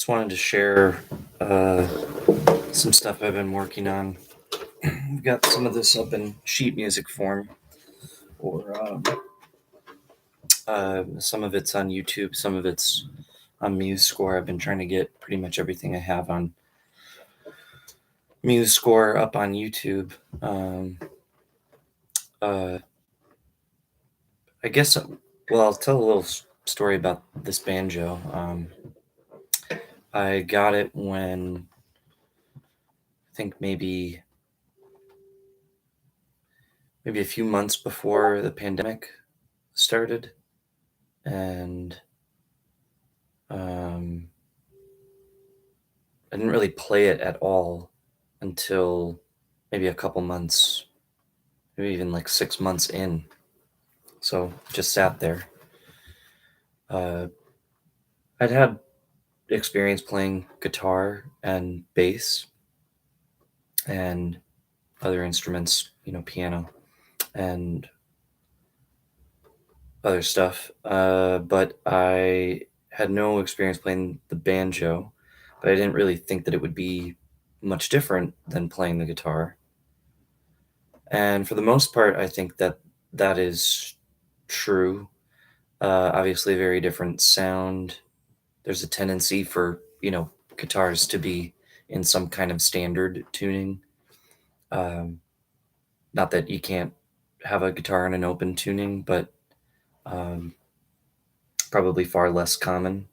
Just wanted to share uh, some stuff I've been working on. We've got some of this up in sheet music form, or some of it's on YouTube, some of it's on MuseScore. I've been trying to get pretty much everything I have on MuseScore up on YouTube. Um, uh, I guess, well, I'll tell a little story about this banjo. I got it when I think maybe a few months before the pandemic started, and Um, I didn't really play it at all until maybe a couple months, maybe even like 6 months in. So just sat there. Uh, I'd had experience playing guitar and bass and other instruments, piano and other stuff. But I had no experience playing the banjo, but I didn't really think that it would be much different than playing the guitar. And for the most part, I think that that is true. Obviously, a very different sound. There's a tendency for, guitars to be in some kind of standard tuning. Um, Not that you can't have a guitar in an open tuning, but um, probably far less common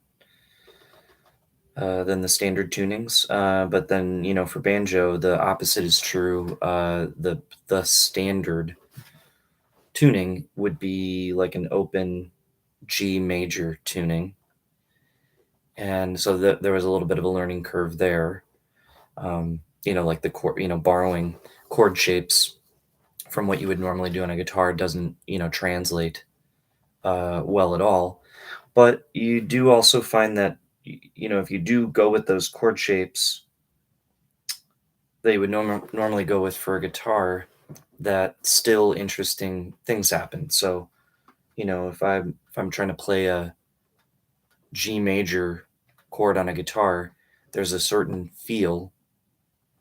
than the standard tunings. But then, for banjo, the opposite is true. The standard tuning would be like an open G major tuning. And so there was a little bit of a learning curve there. Like the chord, borrowing chord shapes from what you would normally do on a guitar doesn't, translate well at all. But you do also find that, if you do go with those chord shapes that you would normally go with for a guitar, that still interesting things happen. So, if I'm trying to play a G major chord on a guitar, there's a certain feel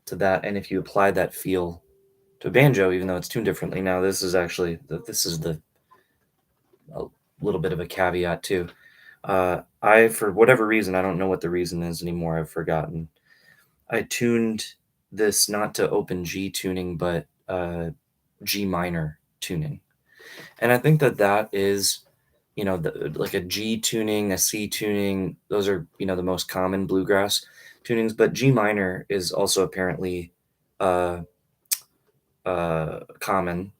to that. And if you apply that feel to a banjo, even though it's tuned differently, now this is actually this is the a little bit of a caveat too. I, for whatever reason, I don't know what the reason is anymore. I've forgotten. I tuned this not to open G tuning, but G minor tuning. And I think that that is, like a G tuning, a C tuning, those are, the most common bluegrass tunings, but G minor is also apparently uh, common,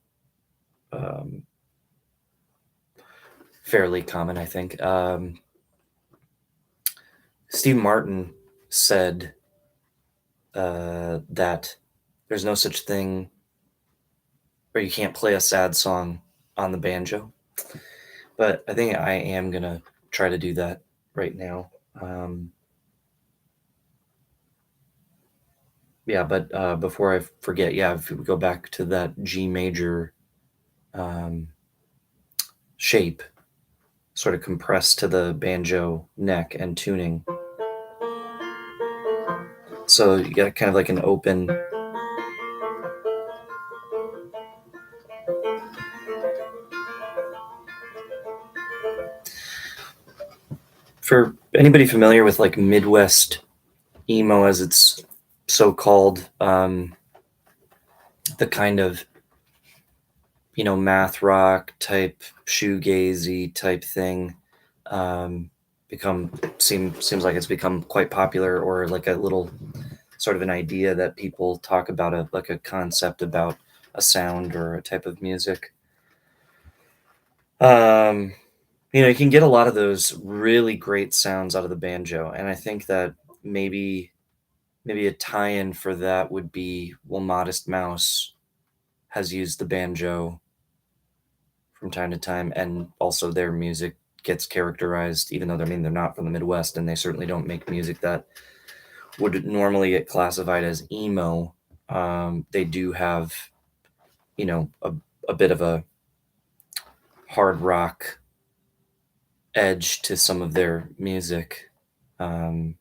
um, fairly common, I think. Steve Martin said that there's no such thing, or you can't play a sad song on the banjo, but I think I am going to try to do that right now. Um, Yeah, but before I forget, yeah, if we go back to that G major um, shape, sort of compressed to the banjo neck and tuning. So you got kind of like an open. For anybody familiar with like Midwest emo, as it's so called, the kind of, math rock type, shoegazy type thing, um, become seems like it's become quite popular, or like a little sort of an idea that people talk about, a like a concept about a sound or a type of music. Um, you can get a lot of those really great sounds out of the banjo, and I think that maybe a tie-in for that would be, well, Modest Mouse has used the banjo from time to time, and also their music gets characterized, even though they're not from the Midwest, and they certainly don't make music that would normally get classified as emo. They do have, a bit of a hard rock edge to some of their music. Um,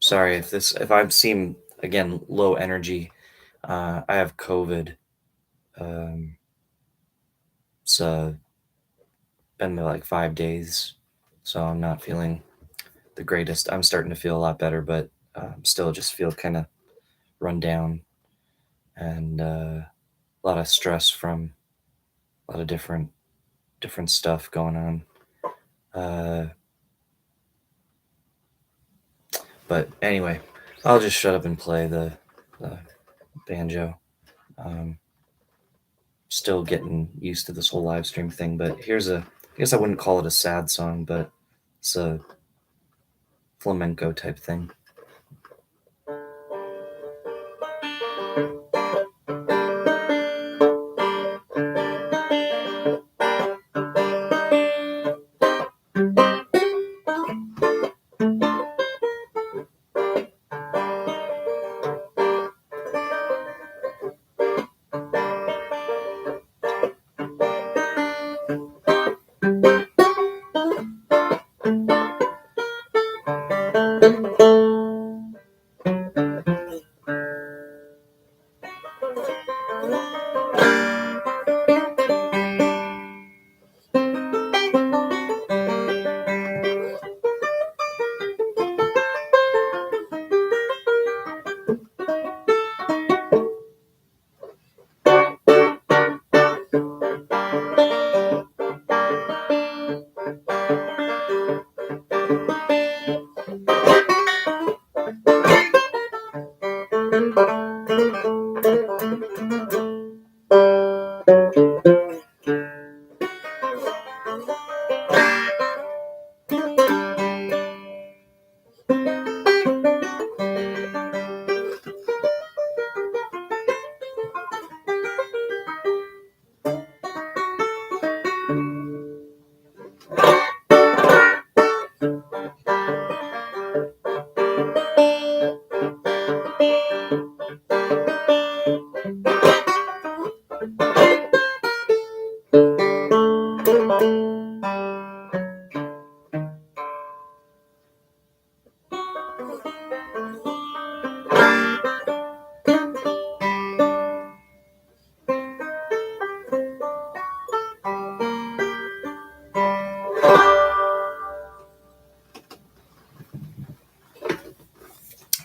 Sorry if I seem again low energy. I have COVID. Um, it's been like 5 days, so I'm not feeling the greatest. I'm starting to feel a lot better, but still just feel kind of run down and a lot of stress from a lot of different stuff going on. Uh, but anyway, I'll just shut up and play the banjo. Um, Still getting used to this whole live stream thing, but I guess I wouldn't call it a sad song, but it's a flamenco type thing.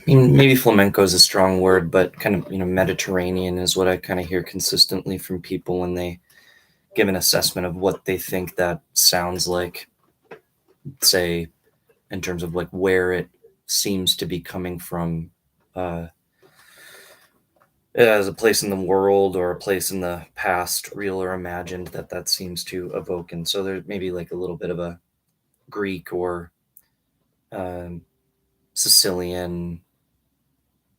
I mean, maybe flamenco is a strong word, but kind of Mediterranean is what I kind of hear consistently from people when they give an assessment of what they think that sounds like. Say in terms of like where it seems to be coming from. Uh, as a place in the world or a place in the past, real or imagined, that seems to evoke. And so there may be like a little bit of a Greek or um, Sicilian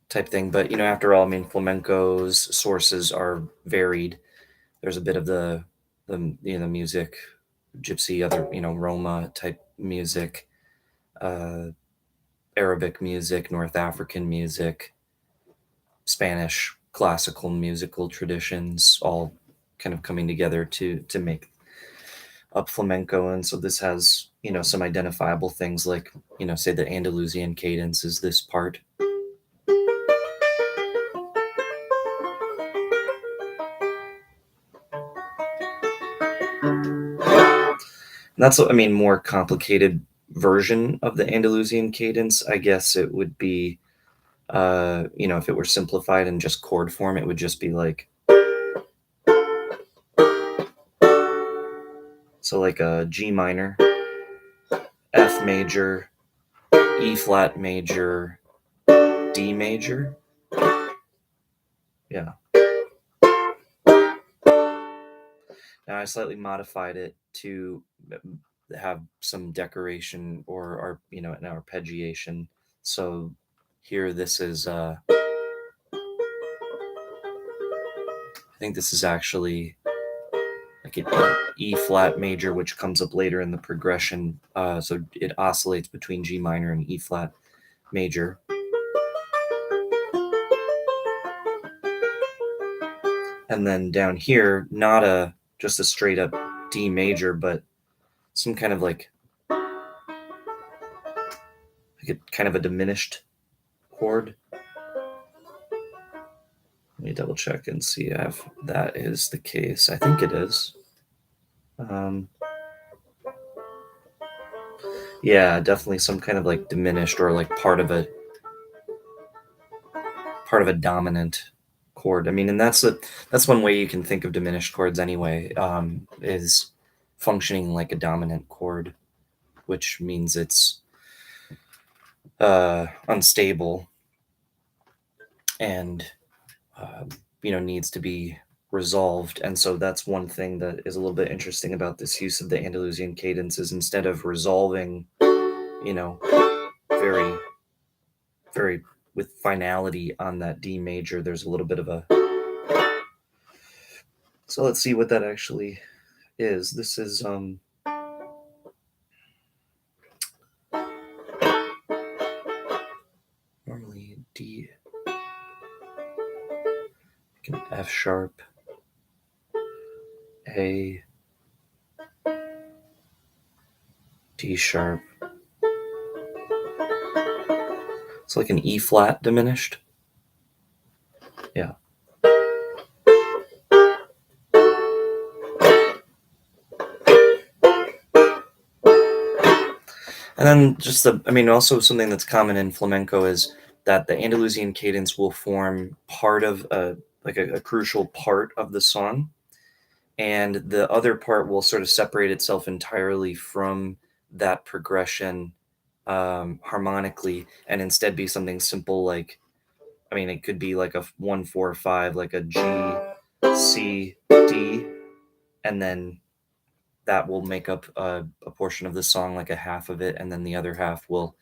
type thing. But after all, I mean, flamenco's sources are varied. There's a bit of the music, gypsy, other Roma type music, uh, Arabic music, North African music, Spanish classical musical traditions, all kind of coming together to make up flamenco. And so this has some identifiable things like say the Andalusian cadence is this part. And that's, I mean, more complicated version of the Andalusian cadence. I guess it would be, if it were simplified in just chord form, it would just be like, so like a G minor, F major, E flat major, D major. Yeah. Now I slightly modified it to have some decoration or an arpeggiation. So here this is I think this is actually like an E flat major, which comes up later in the progression. So it oscillates between G minor and E flat major. And then down here, not just a straight up D major, but some kind of like a kind of a diminished chord. Let me double check and see if that is the case. I think it is. Um, yeah, definitely some kind of like diminished or like part of a dominant chord. I mean, and that's one way you can think of diminished chords anyway, is functioning like a dominant chord, which means it's unstable and um, needs to be resolved. And so that's one thing that is a little bit interesting about this use of the Andalusian cadence is instead of resolving, very, very with finality on that D major, there's a little bit of a. So let's see what that actually is. This is normally D, F sharp, A, D sharp. It's like an E flat diminished. Yeah. And then also something that's common in flamenco is that the Andalusian cadence will form part of a crucial part of the song, and the other part will sort of separate itself entirely from that progression harmonically, and instead be something simple like, I mean, it could be like a 1 4 5, like a G, C, D, and then that will make up a portion of the song, like a half of it, and then the other half will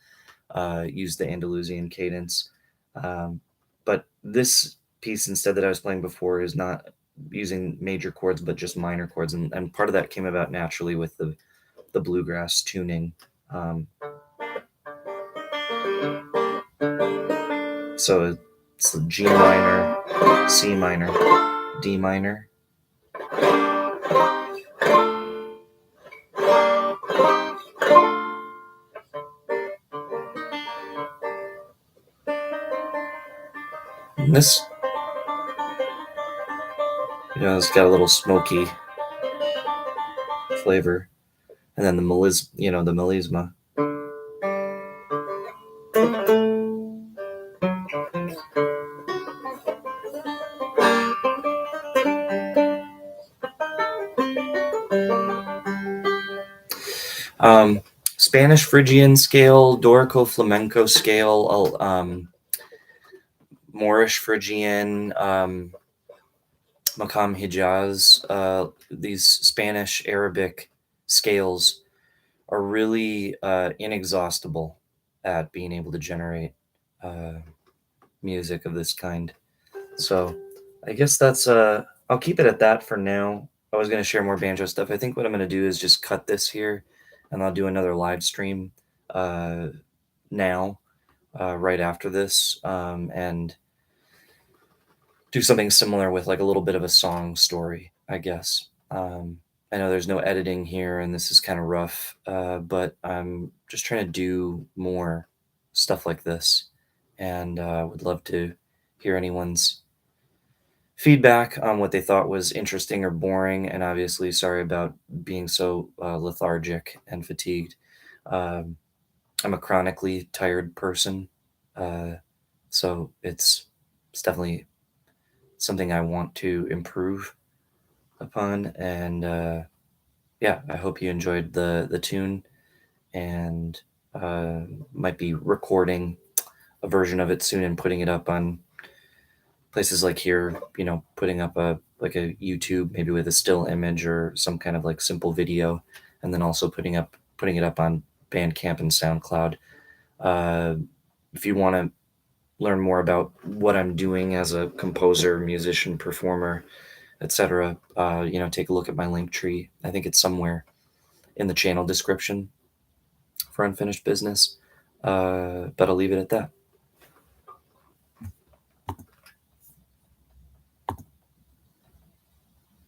use the Andalusian cadence. Um, but this piece, instead, that I was playing before, is not using major chords, but just minor chords, and part of that came about naturally with the bluegrass tuning. Um, so it's the G minor, C minor, D minor. And this, it's got a little smoky flavor, and then the melisma. Um, Spanish Phrygian scale, Dorico flamenco scale, Moorish Phrygian, Makam Hijaz. These Spanish Arabic scales are really inexhaustible at being able to generate uh, music of this kind. So I guess I'll keep it at that for now. I was going to share more banjo stuff. I think what I'm going to do is just cut this here and I'll do another live stream uh, now, right after this, and do something similar with like a little bit of a song story, I guess. I know there's no editing here and this is kind of rough, but I'm just trying to do more stuff like this and would love to hear anyone's feedback on what they thought was interesting or boring. And obviously, sorry about being so lethargic and fatigued. Um, I'm a chronically tired person, uh, so it's definitely something I want to improve upon. And yeah, I hope you enjoyed the tune, and might be recording a version of it soon and putting it up on places like here, putting up a YouTube, maybe with a still image or some kind of like simple video, and then also putting it up on Bandcamp and SoundCloud. Uh, if you want to learn more about what I'm doing as a composer, musician, performer, etc., take a look at my link tree. I think it's somewhere in the channel description for Unfinished Business. But I'll leave it at that.